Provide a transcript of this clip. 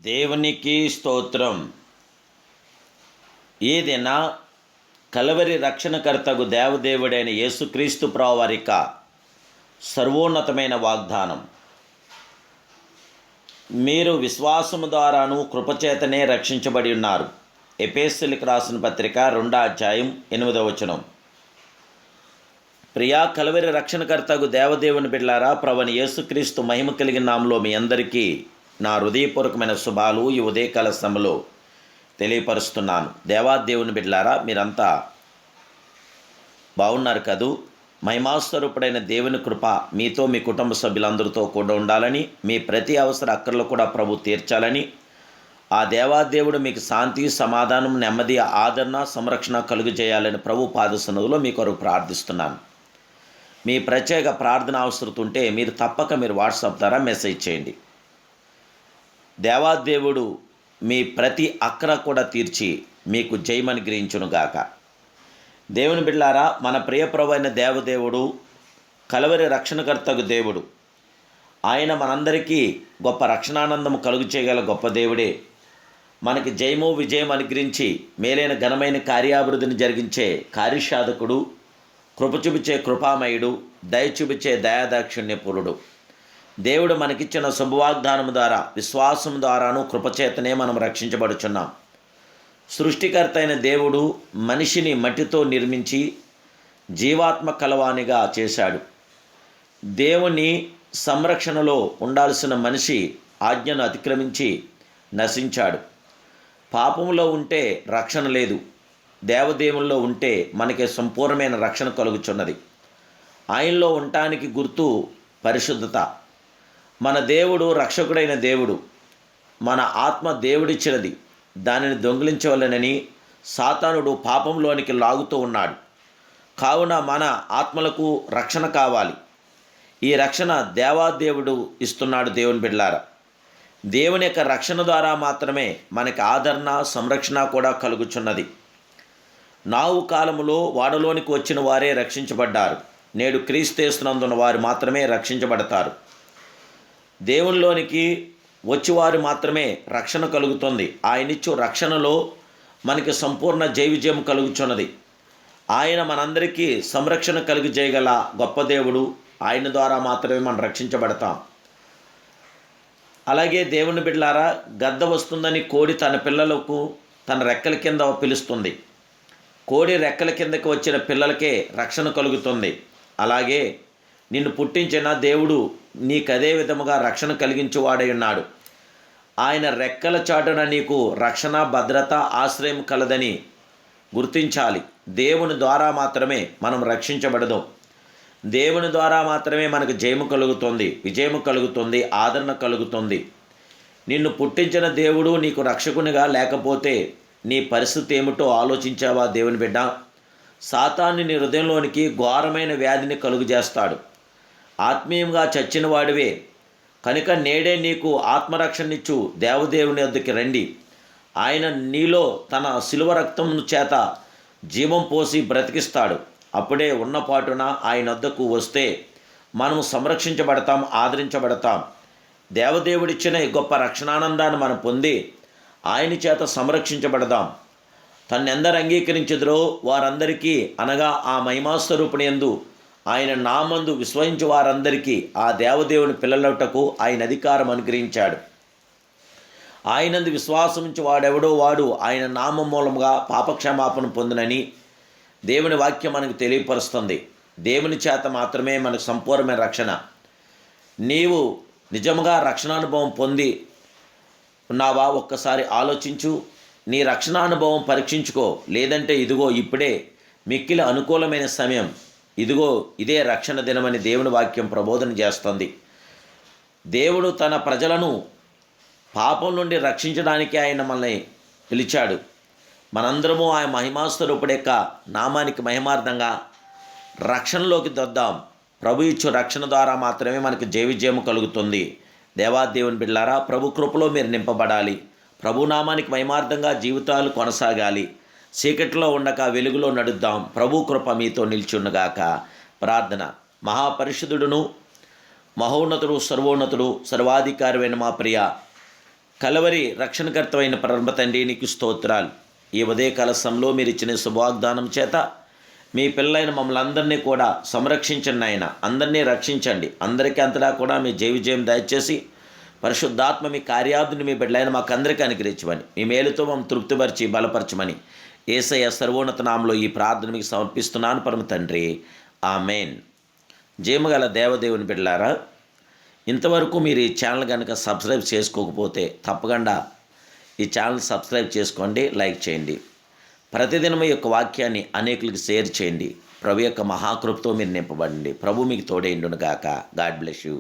దేవునికి స్తోత్రం. ఈ దిన కలవరి రక్షణకర్తకు దేవదేవుడైన యేసుక్రీస్తు ప్రభువారిక సర్వోన్నతమైన వాగ్దానం. మీరు విశ్వాసము ద్వారాను కృపచేతనే రక్షించబడి ఉన్నారు. ఎఫెసీయులకు రాసిన పత్రిక 2:8. ప్రియా కలవరి రక్షణకర్తకు దేవదేవుని బిడ్డలారా, ప్రభువైన యేసుక్రీస్తు మహిమ కలిగిన నామములో మీ అందరికీ నా హృదయపూర్వకమైన శుభాలు ఈ ఉదయకాల సమయంలో తెలియపరుస్తున్నాను. దేవాదేవుని బిడ్డలారా, మీరంతా బాగున్నారు కదూ? మహిమాస్వరూపుడైన దేవుని కృప మీతో మీ కుటుంబ సభ్యులందరితో కూడా ఉండాలని, మీ ప్రతి అవసర అక్కర్లు కూడా ప్రభు తీర్చాలని, ఆ దేవాదేవుడు మీకు శాంతి, సమాధానం, నెమ్మది, ఆదరణ, సంరక్షణ కలుగు చేయాలని ప్రభు పాదసన్నిధిలో మీ కొరకు ప్రార్థిస్తున్నాను. మీ ప్రత్యేక ప్రార్థన అవసరం ఉంటే మీరు తప్పక వాట్సాప్ ద్వారా మెసేజ్ చేయండి. దేవాదేవుడు మీ ప్రతి అక్కర కూడా తీర్చి మీకు జయమని గ్రహించునుగాక. దేవుని బిడ్డలారా, మన ప్రియప్రభైన దేవదేవుడు కలవరి రక్షణకర్తకు దేవుడు. ఆయన మనందరికీ గొప్ప రక్షణానందము కలుగు చేయగల గొప్ప దేవుడే. మనకి జయము విజయం అనుగ్రహించి మేలైన ఘనమైన కార్యాభివృద్ధిని జరిగించే కార్యసాధకుడు, కృప చూపించే కృపామయుడు, దయ చూపించే దయాదాక్షిణ్యపూరుడు. దేవుడు మనకిచ్చిన శుభవాగ్దానం ద్వారా, విశ్వాసం ద్వారాను కృపచేతనే మనం రక్షించబడుచున్నాం. సృష్టికర్త అయిన దేవుడు మనిషిని మట్టితో నిర్మించి జీవాత్మ కలవానిగా చేశాడు. దేవుని సంరక్షణలో ఉండాల్సిన మనిషి ఆజ్ఞను అతిక్రమించి నశించాడు. పాపంలో ఉంటే రక్షణ లేదు, దేవదేవుల్లో ఉంటే మనకి సంపూర్ణమైన రక్షణ కలుగుచున్నది. ఆయనలో ఉండటానికి గుర్తు పరిశుద్ధత. మన దేవుడు రక్షకుడైన దేవుడు. మన ఆత్మ దేవుడిచ్చినది. దానిని దొంగిలించవలెనని సాతానుడు పాపంలోనికి లాగుతూ ఉన్నాడు. కావున మన ఆత్మలకు రక్షణ కావాలి. ఈ రక్షణ దేవాదేవుడు ఇస్తున్నాడు. దేవుని బిడ్డలారా, దేవుని యొక్క రక్షణ ద్వారా మాత్రమే మనకి ఆదరణ, సంరక్షణ కూడా కలుగుచున్నది. నావు కాలములో వాడలోనికి వచ్చిన వారే రక్షించబడ్డారు. నేడు క్రీస్తునందున్న వారు మాత్రమే రక్షించబడతారు. దేవునిలోనికి వచ్చివారు మాత్రమే రక్షణ కలుగుతుంది. ఆయనిచ్చు రక్షణలో మనకి సంపూర్ణ జయ విజయం కలుగుచున్నది. ఆయన మనందరికీ సంరక్షణ కలిగి చేయగల గొప్ప దేవుడు. ఆయన ద్వారా మాత్రమే మనం రక్షించబడతాం. అలాగే దేవుని బిడ్డలారా, గద్ద వస్తుందని కోడి తన పిల్లలకు తన రెక్కల కింద పిలుస్తుంది. కోడి రెక్కల కిందకి వచ్చిన పిల్లలకే రక్షణ కలుగుతుంది. అలాగే నిన్ను పుట్టించిన దేవుడు నీకదే విధముగా రక్షణ కలిగించువాడై ఉన్నాడు. ఆయన రెక్కల చాటున నీకు రక్షణ, భద్రత, ఆశ్రయం కలదని గుర్తించాలి. దేవుని ద్వారా మాత్రమే మనం రక్షించబడదు. దేవుని ద్వారా మాత్రమే మనకు జయము కలుగుతుంది, విజయము కలుగుతుంది, ఆదరణ కలుగుతుంది. నిన్ను పుట్టించిన దేవుడు నీకు రక్షకునిగా లేకపోతే నీ పరిస్థితి ఏమిటో ఆలోచించావా? దేవుని బిడ్డ, సాతాను నీ హృదయంలోనికి ఘోరమైన వ్యాధిని కలుగు చేస్తాడు. ఆత్మీయంగా చచ్చిన వాడివే కనుక నేడే నీకు ఆత్మరక్షణనిచ్చు దేవదేవుని వద్దకు రండి. ఆయన నీలో తన శిలువ రక్తమును చేత జీవం పోసి బ్రతికిస్తాడు. అప్పుడే ఉన్నపాటున ఆయన వద్దకు వస్తే మనం సంరక్షించబడతాం, ఆదరించబడతాం. దేవదేవుడిచ్చిన ఈ గొప్ప రక్షణానందాన్ని మనం పొంది ఆయన చేత సంరక్షించబడదాం. తన్నెందరు అంగీకరించెదరో వారందరికీ, అనగా ఆ మహిమాస్వరూపుని యందు ఆయన నామందు విశ్వసించు వారందరికీ ఆ దేవదేవుని పిల్లలటకు ఆయన అధికారం అనుగ్రహించాడు. ఆయనందు విశ్వాసముంచి వాడెవడో వాడు ఆయన నామం మూలముగా పాపక్షమాపణ పొందునని దేవుని వాక్యం మనకు తెలియపరుస్తుంది. దేవుని చేత మాత్రమే మనకు సంపూర్ణమైన రక్షణ. నీవు నిజముగా రక్షణానుభవం పొంది ఉన్నావా? ఒక్కసారి ఆలోచించు. నీ రక్షణానుభవం పరీక్షించుకో. లేదంటే ఇదిగో ఇప్పుడే మిక్కిలి అనుకూలమైన సమయం, ఇదిగో ఇదే రక్షణ దినమని దేవుని వాక్యం ప్రబోధన చేస్తుంది. దేవుడు తన ప్రజలను పాపం నుండి రక్షించడానికి ఆయన మనల్ని పిలిచాడు. మనందరము ఆయన మహిమాస్వరూపుడి యొక్క నామానికి మహిమార్థంగా రక్షణలోకి దొద్దాం. ప్రభు ఇచ్చు రక్షణ ద్వారా మాత్రమే మనకు జయ విజయం కలుగుతుంది. దేవాదేవుని బిడ్డలారా, ప్రభు కృపలో మీరు నింపబడాలి. ప్రభు నామానికి మహిమార్థంగా జీవితాలు కొనసాగాలి. చీకటిలో ఉండక వెలుగులో నడుద్దాం. ప్రభు కృప మీతో నిల్చుండగాక. ప్రార్థన. మహాపరిశుద్ధుడును మహోన్నతుడు, సర్వోన్నతుడు, సర్వాధికారమైన మా ప్రియ కలవరి రక్షణకర్తమైన పరమ తండ్రి నీకు స్తోత్రాలు. ఈ ఉదయకాల సమయంలో మీరు ఇచ్చిన శుభవాగ్దానం చేత మీ పిల్లలైన మమ్మల్ని అందరినీ కూడా సంరక్షించండి ఆయన, అందరినీ రక్షించండి. అందరికీ అంతటా కూడా మీ జయ విజయం దయచేసి పరిశుద్ధాత్మ మీ కార్యాదుని మీ బిడ్డలైన మాకు అందరికీ అనుగ్రహించమని, మీ మేలుతో మమ్మల్ని తృప్తిపరిచి బలపరచమని యేసయ్య సర్వోన్నత నామములో ఈ ప్రార్థన మీకు సమర్పిస్తున్నాను పరమ తండ్రి, ఆమెన్. జయముగల దేవదేవుని బిడ్డలారా, ఇంతవరకు మీరు ఈ ఛానల్ కనుక సబ్స్క్రైబ్ చేసుకోకపోతే తప్పకుండా ఈ ఛానల్ సబ్స్క్రైబ్ చేసుకోండి, లైక్ చేయండి. ప్రతిదినం ఈ యొక్క వాక్యాన్ని అనేకులకు షేర్ చేయండి. ప్రభు యొక్క మహాకృపతో మీరు నింపబడండి. ప్రభు మీకు తోడేండును గాక. God bless you.